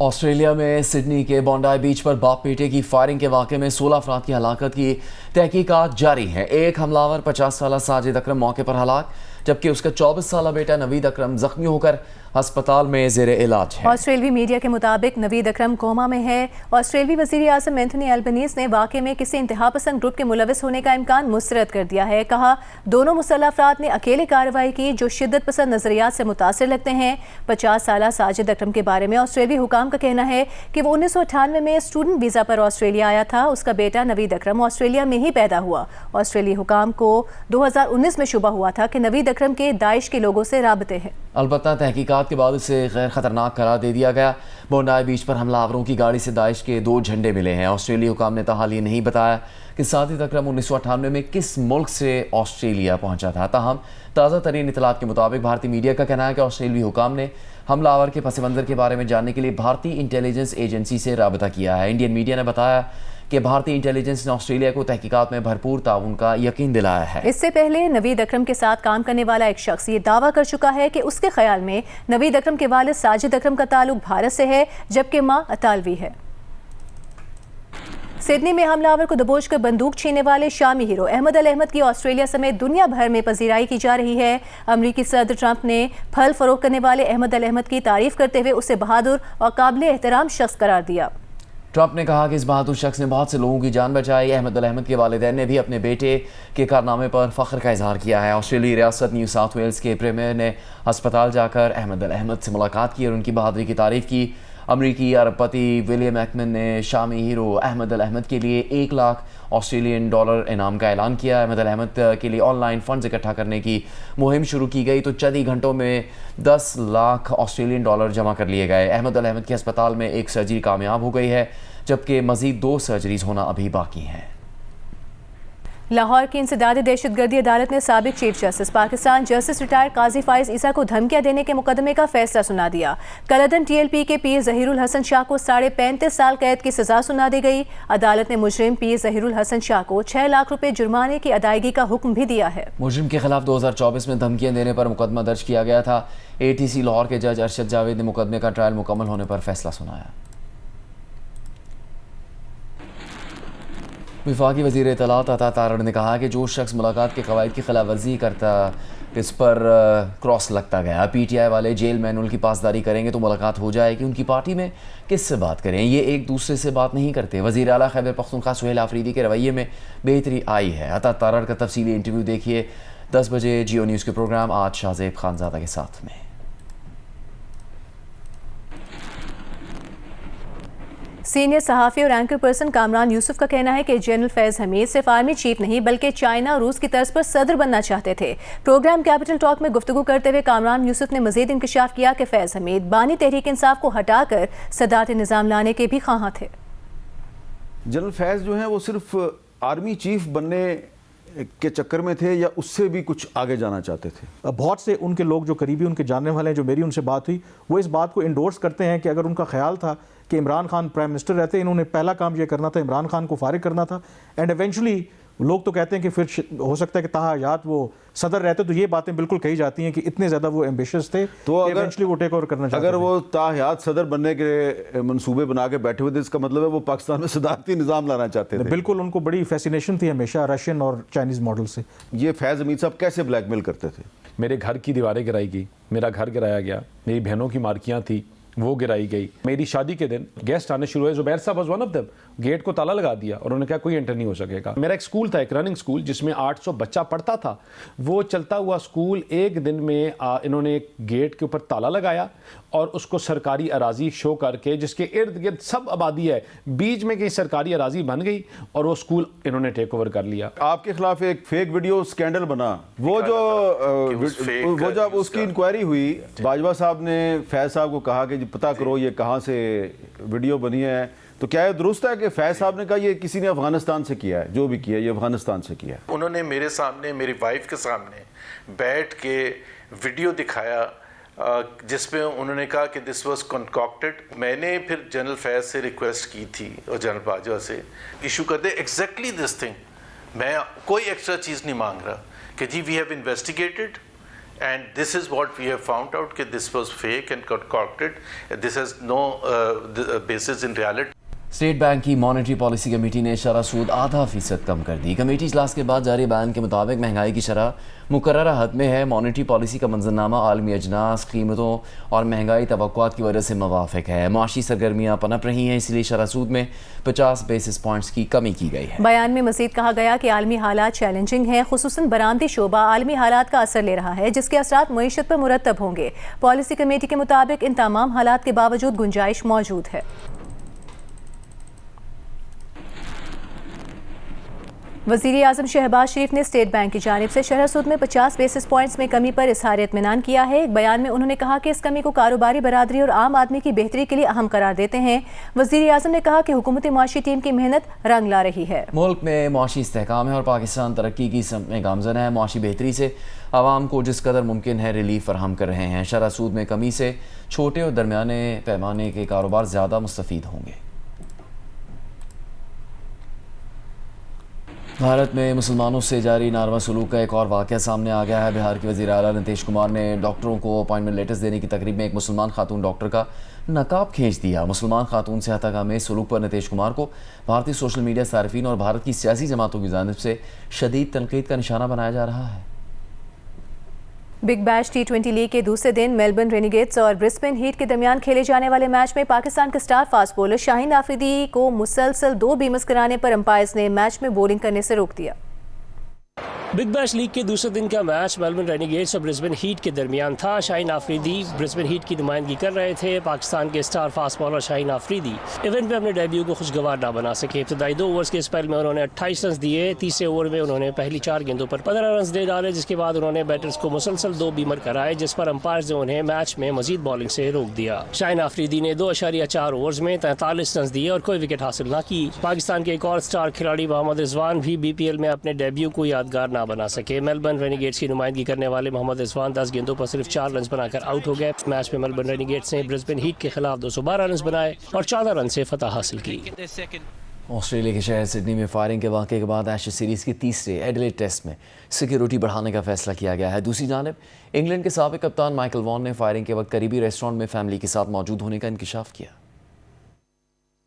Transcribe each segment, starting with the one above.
Australia में Sydney के बॉन्डाई बीच पर बाप बेटे की फायरिंग के वाक़े में 16 अफराद की हलाकत की तहकीकात जारी है। एक हमलावर 50 साला साजिद अकरम मौके पर हलाक, जबकि उसका 24 साला बेटा नवीद अकरम जख्मी होकर अस्पताल में ज़ेरे इलाज है। ऑस्ट्रेलवी मीडिया के मुताबिक नवीद अकरम कोमा में है। ऑस्ट्रेलवी वज़ीर आज़म एंथनी एल्बनीज़ ने वाक़े में किसी इंतहा पसंद ग्रुप के मुलविस होने का इम्कान मुस्तरद कर दिया है। कहा, दोनों मुसल्लह अफराद ने अकेले कार्रवाई की जो शिद्दत पसंद नज़रियात से मुतासर लगते हैं। 50 साला साजिद अकरम के बारे में ऑस्ट्रेलवी हुकाम का कहना है कि वो 1998 में स्टूडेंट वीज़ा पर ऑस्ट्रेलिया आया था। उसका बेटा नवीद अकरम ऑस्ट्रेलिया में ही पैदा हुआ। ऑस्ट्रेलियाई हुकाम को 2019 में शुबा हुआ था कि नवीद अकरम के दाइश के लोगों से राबते हैं। अलबत्ता तहकीकात के बाद उसे गैर खतरनाक करार दे दिया गया। बोंडाई बीच पर हमलावरों की गाड़ी से दाइश के 2 झंडे मिले हैं। ऑस्ट्रेलियाई हुकाम ने ताहाल ये नहीं बताया कि साजिद अकरम 1998 में किस मुल्क से ऑस्ट्रेलिया पहुंचा था। ताहम ताज़ा तरीन इतलात के मुताबिक भारतीय मीडिया का कहना है कि ऑस्ट्रेलियाई हुकाम ने हमलावर के पस मंज़र के बारे में जानने के लिए भारतीय इंटेलिजेंस एजेंसी से राबता किया है। इंडियन मीडिया ने बताया कि भारतीय इंटेलिजेंस ने ऑस्ट्रेलिया को तहकीकात में भरपूर ताउन का यकीन दिलाया है। इससे पहले नवीद अकरम के साथ काम करने वाला एक शख्स ये दावा कर चुका है कि उसके ख्याल में नवीद अकरम के वालिद साजिद अकरम का ताल्लुक भारत से है, जबकि मां अतालवी है। सिडनी में हमलावर को दबोच कर बंदूक छीनने वाले शामी हीरो अहमद अल अहमद की ऑस्ट्रेलिया समेत दुनिया भर में पजीराई की जा रही है। अमरीकी सदर ट्रंप ने फल फरोख्त करने वाले अहमद अल अहमद की तारीफ करते हुए उसे बहादुर और काबिल एहतराम शख्स करार दिया। ट्रंप ने कहा कि इस बहादुर शख्स ने बहुत से लोगों की जान बचाई। अहमद अल अहमद के वालिदैन ने भी अपने बेटे के कारनामे पर फ़ख्र का इजहार किया है। ऑस्ट्रेलियाई रियासत न्यू साउथ वेल्स के प्रीमियर ने अस्पताल जाकर अहमद अल अहमद से मुलाकात की और उनकी बहादुरी की तारीफ की। अमरीकी अरबपति विलियम एक्मन ने शामी हीरो अहमद अल अहमद के लिए $1 लाख ऑस्ट्रेलियन इनाम का ऐलान किया। अहमद अल अहमद के लिए ऑनलाइन फंड्स इकट्ठा करने की मुहिम शुरू की गई तो चंद ही घंटों में $10 लाख ऑस्ट्रेलियन जमा कर लिए गए। अहमद अल अहमद के अस्पताल में एक सर्जरी कामयाब हो गई है, जबकि मजीद 2 सर्जरीज होना अभी बाकी हैं। लाहौर की इंसदादी दहशतगर्दी अदालत ने साबिक chief justice Pakistan justice retired Qazi Faez Isa को धमकियां देने के मुकदमे का फैसला सुना दिया। कलदन TLP के पीर जहीरुल हसन शाह को 35.5 साल कैद की सजा सुना दी गई। अदालत ने मुजरिम पीर जहीरुल हसन शाह को 6 लाख रुपए जुर्माने की अदायगी का हुक्म भी दिया है। मुजरिम के खिलाफ 2024 में धमकियां देने पर मुकदमा दर्ज किया गया था। ATC लाहौर के जज अरशद जावेद ने मुकदमे का ट्रायल मुकम्मल होने पर फैसला सुनाया। वफाकी वज़ीर इत्तलात अता तारड़ ने कहा कि जो शख्स मुलाकात के कवायद की खिलाफ वर्जी करता इस पर क्रॉस लगता गया। PTI वाले जेल मैनुअल की पासदारी करेंगे तो मुलाकात हो जाएगी। उनकी पार्टी में किससे बात करें, ये एक दूसरे से बात नहीं करते। वज़ीर आला खैबर पख्तूनख्वा सुहेल आफरीदी के रवैये में बेहतरी आई है। अता तारड़ का तफसीली इंटरव्यू देखिए 10 बजे जियो न्यूज़ के प्रोग्राम आज शाहज़ेब खानज़ादा के साथ में। सीनियर सहाफ़ी और एंकर पर्सन कामरान यूसुफ का कहना है कि जनरल फैज़ हमीद सिर्फ आर्मी चीफ नहीं बल्कि चाइना और रूस की तर्ज पर सदर बनना चाहते थे। प्रोग्राम कैपिटल टॉक में गुफ्तगू करते हुए कामरान यूसुफ ने मजीद इंकशाफ किया कि फैज़ हमीद बानी तहरीक इंसाफ को हटाकर सदारती निज़ाम लाने के भी ख्वाहां थे। जनरल फैज़ जो हैं वो सिर्फ आर्मी चीफ बनने के चक्कर में थे या उससे भी कुछ आगे जाना चाहते थे? बहुत से उनके लोग जो करीबी उनके जानने वाले हैं, जो मेरी उनसे बात हुई, वो इस बात को इंडोर्स करते हैं कि अगर उनका ख्याल था कि इमरान खान प्राइम मिनिस्टर रहते, इन्होंने पहला काम ये करना था, इमरान खान को फारिग करना था। एंड इवेंचुअली लोग तो कहते हैं कि फिर हो सकता है कि ताहयात वो सदर रहते, तो ये बातें बिल्कुल कही जाती हैं कि इतने ज़्यादा वो एम्बिशियस थे तो इवेंचुअली वो टेक ओवर करना चाहते थे। अगर वो ताहयात सदर बनने के मंसूबे बना के बैठे हुए थे, इसका मतलब है वो पाकिस्तान में सदारती निज़ाम लाना चाहते थे। बिल्कुल, उनको बड़ी फैसिनेशन थी हमेशा रशियन और चाइनीज़ मॉडल से। ये फैज़ हमीद साहब कैसे ब्लैकमेल करते थे? मेरे घर की दीवारें गिराई गई, मेरा घर गिराया गया, मेरी बहनों की मार्कियाँ थी वो गिराई गई। मेरी शादी के दिन गेस्ट आने शुरू हुए, जुबैर साहब was one of them. Gate को ताला लगा दिया और उन्होंने कहा कोई एंटर नहीं हो सकेगा। मेरा एक स्कूल था, एक रनिंग स्कूल जिसमें 800 बच्चा पढ़ता था। वो चलता हुआ स्कूल एक दिन में इन्होंने एक गेट के ऊपर ताला लगाया और उसको सरकारी अराजी शो करके, जिसके इर्द गिर्द सब आबादी है, बीच में कहीं सरकारी अराजी बन गई और वो स्कूल इन्होंने टेक ओवर कर लिया। आपके खिलाफ एक फेक वीडियो स्कैंडल बना, वो जब उसकी इंक्वायरी हुई, बाजवा साहब ने फैज़ साहब को कहा कि पता करो ये कहाँ से वीडियो बनी है, तो क्या ये दुरुस्त है कि फैज़ साहब ने कहा ये किसी ने अफगानिस्तान से किया है, जो भी किया ये अफगानिस्तान से किया है? उन्होंने मेरे सामने, मेरी वाइफ के सामने बैठ के वीडियो दिखाया जिसमें उन्होंने कहा कि दिस वाज कंकॉक्टेड। मैंने फिर जनरल फैज़ से रिक्वेस्ट की थी और जनरल बाजवा से इशू कर दे एग्जैक्टली दिस थिंग। मैं कोई एक्स्ट्रा चीज़ नहीं मांग रहा कि जी we have investigated And this is what we have found out that this was fake and concocted. This has no basis in reality. State bank की मॉनेटरी पॉलिसी कमेटी ने शरह सूद ½ कम कर दी। कमेटी इजलास के बाद जारी बयान के मुताबिक महंगाई की शरह मुकर्ररा हद में है। मॉनेटरी पॉलिसी का मंजरनामा आलमी अजनास, कीमतों और महंगाई तवक्कुआत की वजह से मुवाफिक है। माशी सरगर्मियाँ पनप रही हैं, इसलिए शरह सूद में 50 बेसिस पॉइंट्स की कमी की गई है। बयान में मजीद कहा गया कि आलमी हालात चैलेंजिंग हैं, खुसूसन बरामदी शोबा आलमी हालात का असर ले रहा है, जिसके असरात मईशत पर मुरतब होंगे। पॉलिसी कमेटी के मुताबिक इन तमाम हालात के बावजूद गुंजाइश मौजूद है। वज़ीर आज़म शहबाज शरीफ ने स्टेट बैंक की जानिब से शरह सूद में 50 बेसिस पॉइंट्स में कमी पर इज़हार इत्मीनान किया है। एक बयान में उन्होंने कहा कि इस कमी को कारोबारी बरादरी और आम आदमी की बेहतरी के लिए अहम करार देते हैं। वज़ीर आज़म ने कहा कि हुकूमती मुआशी टीम की मेहनत रंग ला रही है। मुल्क में मुआशी इस्तेहकाम है और पाकिस्तान तरक्की की समत में गामज़न है। मुआशी बेहतरी से आवाम को जिस कदर मुमकिन है रिलीफ फराहम कर रहे हैं। शरह सूद में कमी से छोटे और दरमियाने पैमाने के कारोबार ज़्यादा मुस्तफ़ीद होंगे। भारत में मुसलमानों से जारी नारवा सलूक का एक और वाक़या सामने आ गया है। बिहार के वज़ीर आला नीतीश कुमार ने डॉक्टरों को अपॉइंटमेंट लेटर्स देने की तकरीब में एक मुसलमान खातून डॉक्टर का नकाब खींच दिया। मुसलमान खातून से हतागामेज़ सलूक पर नीतीश कुमार को भारतीय सोशल मीडिया सार्फिन और भारत की सियासी जमातों की जानिब से शदीद तनकीद का निशाना बनाया जा रहा है। बिग बैश T20 लीग के दूसरे दिन मेलबर्न रेनिगेट्स और ब्रिस्बेन हीट के दरमियान खेले जाने वाले मैच में पाकिस्तान के star fast bowler Shaheen Afridi को मुसलसल 2 बीमस कराने पर अंपायर्स ने मैच में बॉलिंग करने से रोक दिया। बिग बैश लीग के दूसरे दिन का मैच मेलबर्न रेनिगेट्स और ब्रिस्बेन हीट के दरमियान था। शाहीन आफरीदी ब्रिस्बेन हीट की नुमाइंदगी कर रहे थे। पाकिस्तान के star fast bowler Shaheen Afridi event में अपने डेब्यू को खुशगवार ना बना सके। इब्तदाई 2 ओवर्स के स्पेल में उन्होंने 28 रन दिए। तीसरे ओवर में उन्होंने पहली 4 गेंदों पर 15 रन दे डाले, जिसके बाद उन्होंने बैटर्स को मुसलसल 2 बीमर कराए, जिस पर अंपायर्स ने उन्हें मैच में मजीद बॉलिंग से रोक दिया। शाहीन आफरीदी ने 2.4 ओवर्स में 43 रन दिए और कोई विकेट हासिल न की। पाकिस्तान के एक और स्टार खिलाड़ी मोहम्मद रिजवान भी BPL में अपने डेब्यू को यादगार ना बना सके। मेलबर्न रेनिगेट्स की नुमाइंदगी करने वाले मोहम्मद रिजवान 10 गेंदों पर सिर्फ 4 रन बनाकर आउट हो गए। मैच में मेलबर्न रेनिगेट्स ने ब्रिस्बेन हीट के खिलाफ 212 रन बनाए और 14 रन से फतह हासिल की। ऑस्ट्रेलिया के शहर सिडनी में फायरिंग के वाक़े के बाद एशेज सीरीज़ के तीसरे एडिलेड टेस्ट में सिक्योरिटी बढ़ाने का फैसला किया गया है। दूसरी जानिब इंग्लैंड के साबिक कप्तान माइकल वॉन ने फायरिंग के वक्त करीबी रेस्टोरेंट में फैमिली के साथ मौजूद होने का इंकशाफ किया।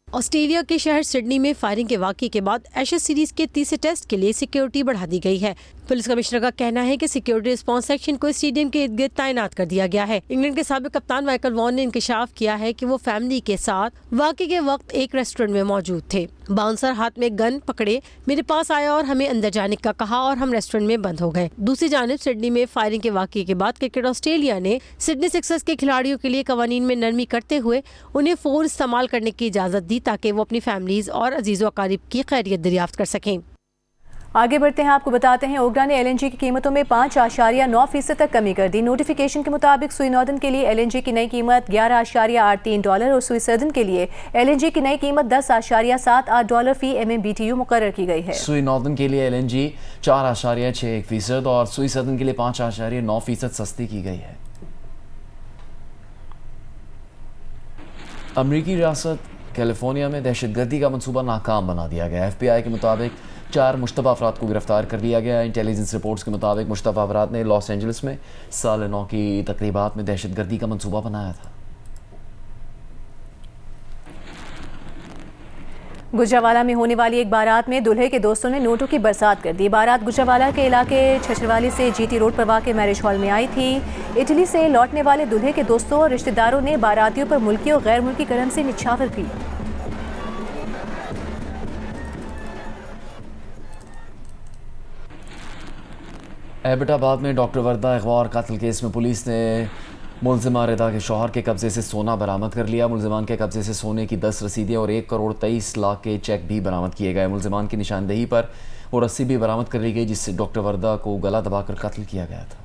ऑस्ट्रेलिया के शहर सिडनी में फायरिंग के वाक़े के बाद एशेज सीरीज के तीसरे टेस्ट के लिए सिक्योरिटी बढ़ा दी गई है। पुलिस कमिश्नर का कहना है कि सिक्योरिटी रिस्पांस सेक्शन को स्टेडियम के इर्द गिर्द तैनात कर दिया गया है। इंग्लैंड के साबिक कप्तान माइकल वॉन ने इंकशाफ किया है कि वो फैमिली के साथ वाक़े के वक्त एक रेस्टोरेंट में मौजूद थे। बाउंसर हाथ में गन पकड़े मेरे पास आया और हमें अंदर जाने का कहा और हम रेस्टोरेंट में बंद हो गए। दूसरी जानिब सिडनी में फायरिंग के वाक़े के बाद क्रिकेट ऑस्ट्रेलिया ने सिडनी सिक्सर्स के खिलाड़ियों के लिए कवानीन में नरमी करते हुए उन्हें फ़ोन इस्तेमाल करने की इजाज़त दी ताकि वो अपनी फैमिलीज और अजीज़ व अकारीब की खैरियत दरियाफ्त कर सकें। आगे बढ़ते हैं, आपको बताते हैं ओगरा ने LNG की कीमतों में 5.9% तक कमी कर दी। नोटिफिकेशन के मुताबिक सुई नॉर्दर्न के लिए LNG की नई कीमत $11.83 और सुई सदर्न के लिए LNG की नई कीमत $10.78 फी MMBTU मुकर्रर की गई है। सुई नॉर्दर्न के लिए LNG 4.61% और सुई सदर्न के लिए 5.9% सस्ती की गई है। अमरीकी रियासत कैलिफोर्निया में दहशतगर्दी का मंसूबा नाकाम बना दिया गया। FBI के मुताबिक 4 मुश्तबा अफराद को गिरफ्तार कर लिया गया। इंटेलिजेंस रिपोर्ट्स के मुताबिक मुश्तबा अफराद ने लॉस एंजल्स में साल 9 की तकरीबात में दहशतगर्दी का मंसूबा बनाया था। गुजरावाला में होने वाली एक बारात में दूल्हे के दोस्तों ने नोटों की बरसात कर दी। बारात गुजरावाला के इलाके छछरवाली से GT रोड पर वाक़े मैरिज हॉल में आई थी। इटली से लौटने वाले दूल्हे के दोस्तों और रिश्तेदारों ने बारातियों पर मुल्की और गैर मुल्की करेंसी निछावर की। एबटाबाद में डॉक्टर वर्दा अगवा और कत्ल केस में पुलिस ने मुलजिमा रिदा के शौहर के कब्जे से सोना बरामद कर लिया। मुलजिमान के कब्जे से सोने की 10 रसीदें और 1,23,00,000 के चेक भी बरामद किए गए। मुलजिमान की निशानदेही पर वो रस्सी भी बरामद कर ली गई जिससे डॉक्टर वर्दा को गला दबाकर कत्ल किया गया था।